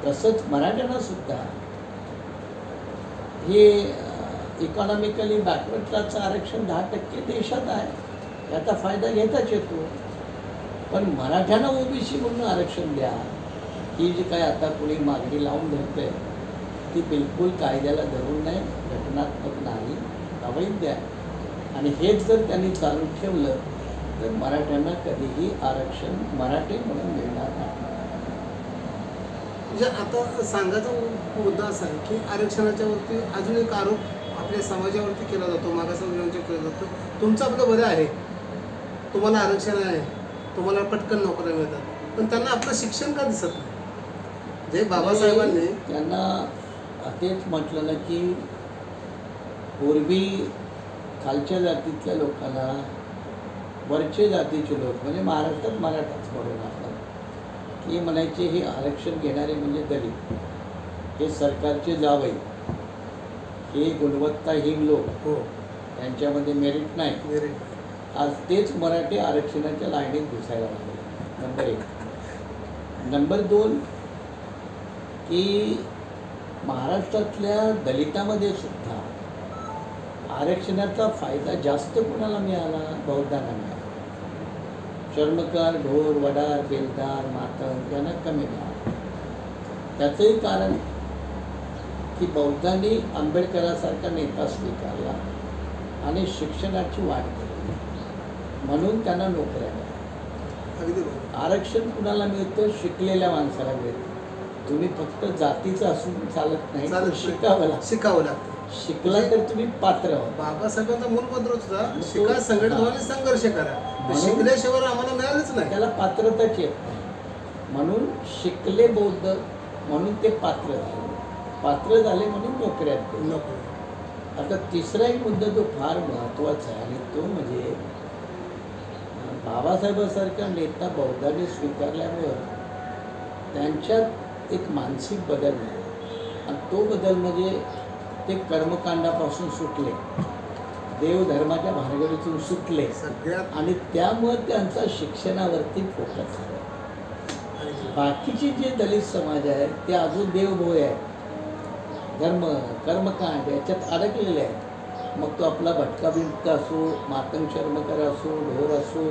तसंच मराठ्यांना सुद्धा हे इकॉनॉमिकली बॅकवर्ड क्लासचं आरक्षण 10% देशात आहे, याचा फायदा घेताच येतो. पण मराठ्यांना OBC म्हणून आरक्षण द्या, ही जी काय आता कोणी मागणी लावून धरते ती बिलकुल कायद्याला धरून नाही, घटनात्मक नाही, अवैध आहे. आणि हेच जर त्यांनी चालू ठेवलं तर मराठ्यांना कधीही आरक्षण मराठी म्हणून मिळणार नाही. म्हणजे आता सांगायचा मुद्दा असा आहे की आरक्षणाच्या वरती अजून एक आरोप आपल्या समाजावरती केला जातो, मागासवर्गीयांवर केला जातो, तुमचं आपलं बरं आहे, तुम्हाला आरक्षण आहे, तुम्हाला पटकन नोकऱ्या मिळतात, पण त्यांना आपलं शिक्षण का दिसत नाही? जे बाबासाहेबांनी त्यांना तेच म्हटलं ना की पूर्वी खालच्या जातीतल्या लोकांना वरच्या जातीचे लोक, म्हणजे महाराष्ट्रात मराठाच म्हणून आपण की म्हणायचे हे आरक्षण घेणारे म्हणजे दलित, हे सरकारचे जावई, हे गुणवत्ताहीन लोक, हो, त्यांच्यामध्ये मेरिट नाही. आज तेच मराठी आरक्षणाच्या लाईनीत घुसायला लागले. नंबर 1. नंबर 2 की महाराष्ट्रातल्या दलितामध्ये सुद्धा आरक्षणाचा फायदा जास्त कोणाला मिळाला? बौद्धांना मिळाला. चर्मकार, ढोर, वडार, बेलदार, मातंग यांना कमी मिळाला. त्याचंही कारण की बौद्धांनी आंबेडकरांसारखा नेता स्वीकारला आणि शिक्षणाची वाढ केली, म्हणून त्यांना नोकऱ्या मिळाल्या. अगदी बरोबर. आरक्षण कुणाला मिळतं? शिकलेल्या माणसाला मिळतं. तुम्ही फक्त जातीचं असून चालत नाही, चालत शिकावं लागतं. शिकावं लागतं. शिकला तर तुम्ही पात्र आहात. बाबासाहेबांचा मूल मंत्रच होता, शिका, संघटित व्हा आणि संघर्ष करा. म्हणून शिकल्याशिवाय आम्हाला मिळालंच नाही. त्याला पात्रताच येत नाही. म्हणून शिकले बौद्ध, म्हणून ते पात्र झाले. पात्र झाले म्हणून नोकऱ्यात गेले. नको. आता तिसरा एक मुद्दा जो फार महत्त्वाचा आहे, आणि तो म्हणजे बाबासाहेबांसारखा नेता बौद्धांनी स्वीकारल्यामुळं त्यांच्यात एक मानसिक बदल झाला. आणि तो बदल म्हणजे ते कर्मकांडापासून सुटले, देवधर्माच्या भानगडीतून सुटले, सगळ्यात आणि त्यामुळं त्यांचा शिक्षणावरती फोकस झाला. बाकीचे जे दलित समाज आहे ते अजून देवभोळे आहेत, धर्म कर्मकांड याच्यात अडकलेले आहेत. मग तो आपला भटका बिटका असो, मातंग शर्मकर असो, ढोर असो,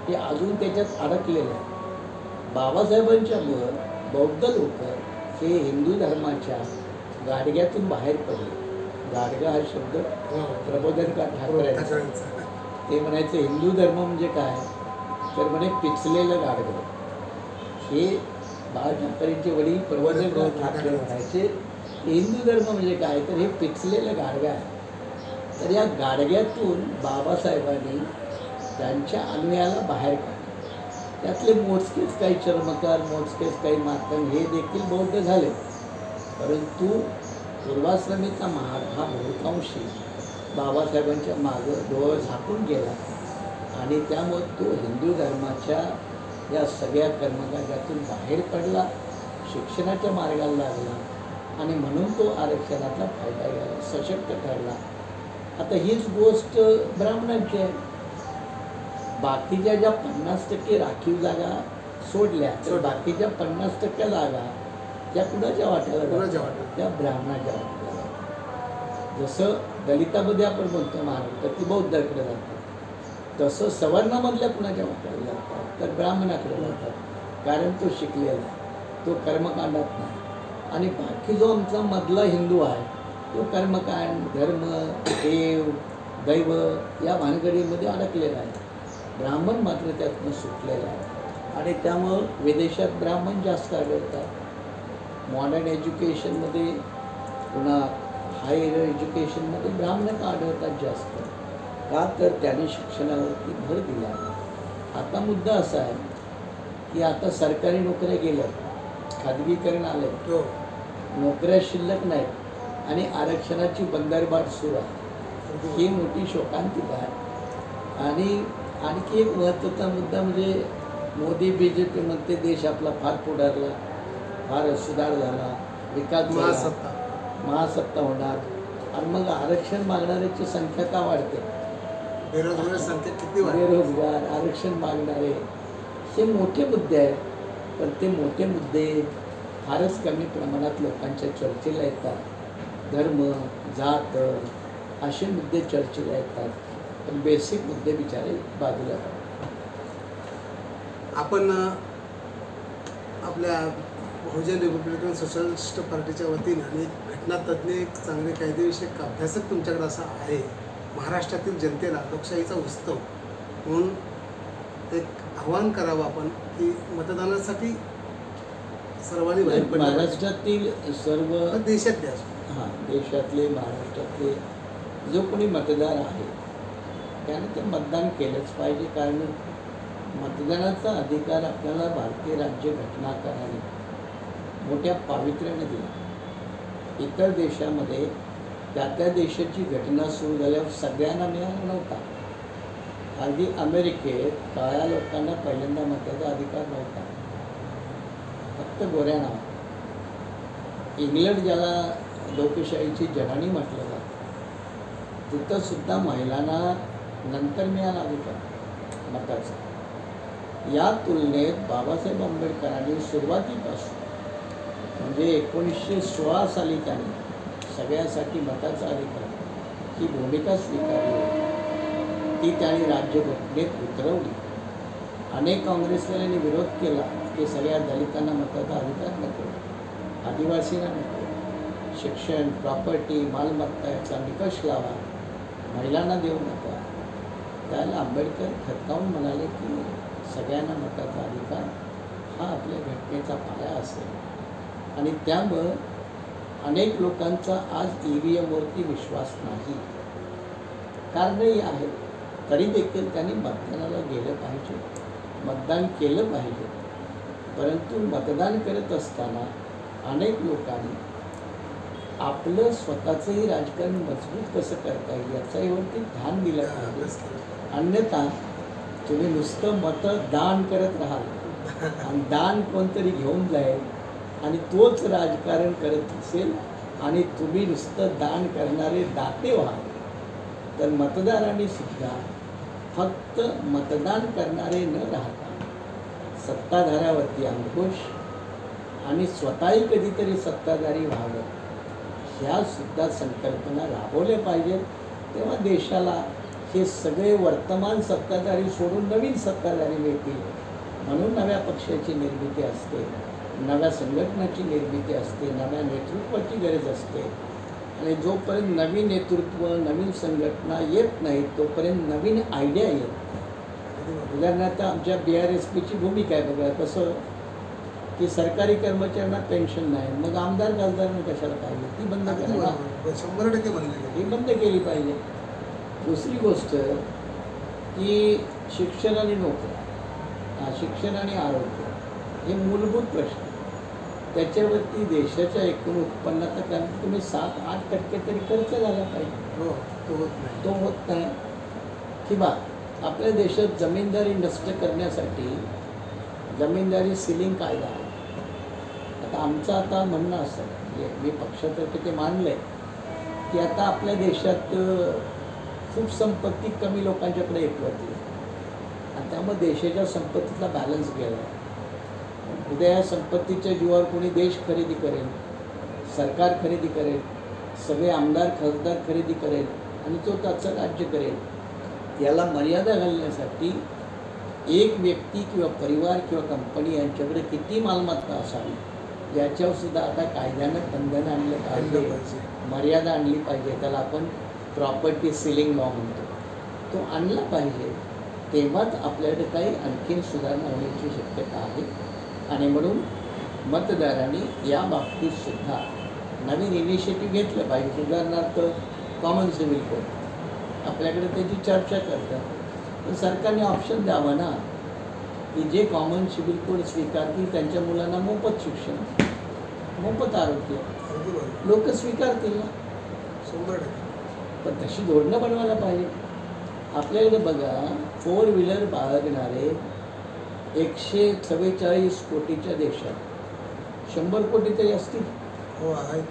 हे अजून त्याच्यात अडकलेले आहेत. बाबासाहेबांच्यामुळं बौद्ध लोक हे हिंदू धर्माच्या गाडग्यातून बाहेर पडले. गाडगा हा शब्द प्रबोधनकार ठाकरे ते म्हणायचे हिंदू धर्म म्हणजे काय, तर म्हणे पिचलेलं गाडगं. हे बाळ ठाकरेंचे वडील प्रबोधनकार ठाकरे म्हणायचे हिंदू धर्म म्हणजे काय, तर हे पिचलेलं गाडगं आहे. तर या गाडग्यातून बाबासाहेबांनी त्यांच्या अनुयायाला बाहेर काढलं. त्यातले मोजकेच काही चर्मकार, मोजकेच काही मातंग हे देखील बौद्ध झाले, परंतु पूर्वाश्रमीचा महाग हा बहुतांशी बाबासाहेबांच्या मागं डोळं झाकून गेला, आणि त्यामुळे तो हिंदू धर्माच्या या सगळ्या कर्मकांडातून बाहेर पडला, शिक्षणाच्या मार्गाला लागला, आणि म्हणून तो आरक्षणाचा फायदा घ्यायला सशक्त ठरला. आता हीच गोष्ट ब्राह्मणांची आहे. बाकीच्या ज्या 50% राखीव जागा सोडल्या, तर बाकीच्या 50% जागा त्या कुणाच्या वाट्याला जातात? त्या ब्राह्मणाच्या वाट्याला जातात. जसं दलितामध्ये आपण म्हणतो महाराष्ट्रात की बौद्धाकडे जातात, तसं सवर्णामधल्या कुणाच्या वाट्याला जातात? तर ब्राह्मणाकडे जातात. कारण तो शिकलेला आहे, तो कर्मकांडात नाही. आणि बाकी जो आमचा मधला हिंदू आहे तो कर्मकांड, धर्म, देव, दैव या भानगडीमध्ये अडकलेला आहे. ब्राह्मण मात्र त्यातनं सुटलेला आहे, आणि त्यामुळं विदेशात ब्राह्मण जास्त आढळतात. मॉडर्न एज्युकेशनमध्ये, पुन्हा हायर एज्युकेशनमध्ये ब्राह्मण आढळतात जास्त. का, तर त्याने शिक्षणावरती भर दिला. आता मुद्दा असा आहे की आता सरकारी नोकऱ्या गेल्या, खाजगीकरण आलं, नोकऱ्या शिल्लक नाहीत, आणि आरक्षणाची बंदरबाट सुरू आहे. ही मोठी शोकांतिका आहे. आणि आणखी एक महत्त्वाचा मुद्दा म्हणजे मोदी BJP म्हणते देश आपला फार पुढारला, फार सुधार झाला, विकास झाला, महासत्ता होणार, आणि मग आरक्षण मागणाऱ्याची संख्या का वाढते? बेरोजगार संख्या किती वाढते? बेरोजगार, आरक्षण मागणारे, हे मोठे मुद्दे आहेत. पण ते मोठे मुद्दे फारच कमी प्रमाणात लोकांच्या चर्चेला येतात. धर्म, जात असे मुद्दे चर्चेला येतात, पण बेसिक मुद्दे बिचारे बाजूला पडतात. आपण आपल्या बहुजन रिपब्लिकन सोशलिस्ट पार्टीच्या वतीने आणि घटनातज्ञ, एक चांगले कायदेविषयक अभ्यासक तुमच्याकडे असा आहे, महाराष्ट्रातील जनतेला लोकशाहीचा उत्सव म्हणून एक आव्हान करावं आपण की मतदानासाठी सर्वांनी बाहेर पडलं. महाराष्ट्रातील सर्व देशातल्या देशातले, महाराष्ट्रातले जो कोणी मतदार आहे त्याने ते मतदान केलंच पाहिजे. कारण मतदानाचा अधिकार आपल्याला भारतीय राज्यघटनाकाराने मोठ्या पावित्र्याने दिला. इतर देशामध्ये त्या देशाची घटना सुरू झाल्यावर सगळ्यांना मिळाला नव्हता. अगदी अमेरिकेत काळ्या लोकांना पहिल्यांदा मताचा अधिकार नव्हता, फक्त गोऱ्यांना. इंग्लंड ज्याला लोकशाहीची जननी म्हटलं जातं, तिथंसुद्धा महिलांना नंतर मिळाला अधिकार मताचा. या तुलनेत बाबासाहेब आंबेडकरांनी सुरुवातीपासून म्हणजे 1916 साली त्यांनी सगळ्यासाठी मताचा अधिकार ही भूमिका स्वीकारली, ती त्यांनी राज्यघटनेत उतरवली. अनेक काँग्रेसवाल्यांनी विरोध केला की सगळ्या दलितांना मताचा अधिकार नको, आदिवासींना नको, शिक्षण, प्रॉपर्टी, मालमत्ता याचा निकष लावा, महिलांना देऊ नका. त्याला आंबेडकर ठणकावून म्हणाले की सगळ्यांना मताचा अधिकार हा आपल्या घटनेचा पाया असेल. आणि त्यामुळं अनेक लोकांचा आज EVMवरती विश्वास नाही. कारणही आहेत, तरी देखील त्यांनी मतदानाला गेलं पाहिजे, मतदान केलं पाहिजे. परंतु मतदान करत असताना अनेक लोकांनी आपलं स्वतःचंही राजकारण मजबूत कसं करता येईल याच्यावरती ध्यान दिलं पाहिजे. अन्यथा तुम्ही नुसतं मतदान करत राहाल आणि दान कोणतरी घेऊन जाईल आणि तोच राजकारण करत असेल आणि तुम्ही नुसतं दान करणारे दाते व्हाल, तर मतदारांनी सुद्धा फक्त मतदान करणारे न राहता सत्ताधाऱ्यावरती अंकुश आणि स्वतःही कधीतरी सत्ताधारी व्हावं ह्या सुद्धा संकल्पना राबवल्या पाहिजेत. तेव्हा देशाला हे सगळे वर्तमान सत्ताधारी सोडून नवीन सत्ताधारी मिळतील. म्हणून नव्या पक्षाची निर्मिती असते, नव्या संघटनाची निर्मिती असते, नव्या नेतृत्वाची गरज असते. आणि जोपर्यंत नवीन नेतृत्व, नवीन संघटना येत नाही तोपर्यंत नवीन आयडिया येत नाही. उदाहरणार्थ आमच्या BRSPची भूमिका आहे बघा. कसं की सरकारी कर्मचाऱ्यांना पेन्शन नाही, मग आमदार खासदारांना कशाला पाहिजे, ती बंद करा. 100% बनलेली ही बंद केली पाहिजे. दुसरी गोष्ट की शिक्षण आणि नोकऱ्या, शिक्षण आणि आरोग्य हे मूलभूत प्रश्न. त्याच्यावरती देशाच्या एकूण उत्पन्नाचा कारण तुम्ही 7-8% तरी खर्च झाला पाहिजे. हो, तो होत नाही. तो होत नाही. किंवा आपल्या देशात जमीनदारी नष्ट करण्यासाठी जमीनदारी सिलिंग कायदा आहे. आता म्हणणं असं म्हणजे मी पक्षातर्फे ते मानलं आहे की आता आपल्या देशात खूप संपत्ती कमी लोकांच्याकडे एकवटली आणि त्यामुळे देशाच्या संपत्तीचा बॅलन्स गेला. उद्या या संपत्तीच्या जीवावर कोणी देश खरेदी करेल, सरकार खरेदी करेल, सगळे आमदार खासदार खरेदी करेल आणि तो त्याचं राज्य करेल. याला मर्यादा घालण्यासाठी एक व्यक्ती किंवा परिवार किंवा कंपनी यांच्याकडे किती मालमत्ता असावी याच्यावर सुद्धा आता कायद्यानं बंधन आणलं पाहिजे, मर्यादा आणली पाहिजे. त्याला आपण प्रॉपर्टी सिलिंग लॉ म्हणतो, तो आणला पाहिजे. तेव्हाच आपल्याकडे काही आणखीन सुधारणा होण्याची शक्यता आहे. आणि म्हणून मतदारांनी या बाबतीत सुद्धा नवीन इनिशिएटिव्ह घेतलं पाहिजे. उदाहरणार्थ कॉमन सिव्हिल कोड, आपल्याकडे त्याची चर्चा करतात, तर सरकारने ऑप्शन द्यावं ना की जे कॉमन सिव्हिल कोड स्वीकारतील त्यांच्या मुलांना मोफत शिक्षण, मोफत आरोग्य लोक स्वीकारतील ना. 100%. पण तशी धोरणं बनवायला पाहिजे. आपल्याकडे बघा 4 व्हीलर बाळगणारे 144 कोटीच्या देशात 100 कोटी तरी असतील. हो आहेत.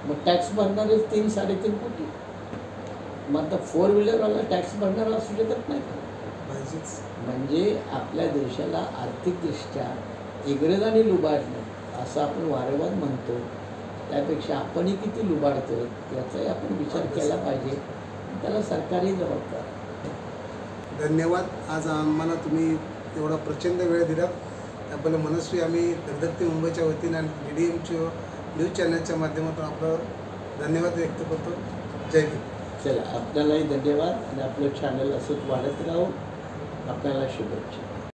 मग टॅक्स भरणारे 3-3.5 कोटी. मग आता 4 व्हीलरवाला टॅक्स भरणारा असू शकत नाही का? म्हणजे आपल्या देशाला आर्थिकदृष्ट्या इंग्रजांनी लुबाडलं असं आपण वारंवार म्हणतो, त्यापेक्षा आपणही किती लुबाडतो याचाही आपण विचार केला पाहिजे. त्याला सरकारही जबाबदार. धन्यवाद. आज आम्हाला तुम्ही एवढा प्रचंड वेळ दिला त्याबद्दल मनस्वी आम्ही धगधगती मुंबईच्या वतीने आणि DDMच्या न्यूज चॅनलच्या माध्यमातून आपलं धन्यवाद व्यक्त करतो. जय हिंद. चला, आपल्यालाही धन्यवाद आणि आपलं चॅनल असंच वाढत राहू. आपल्याला शुभेच्छा.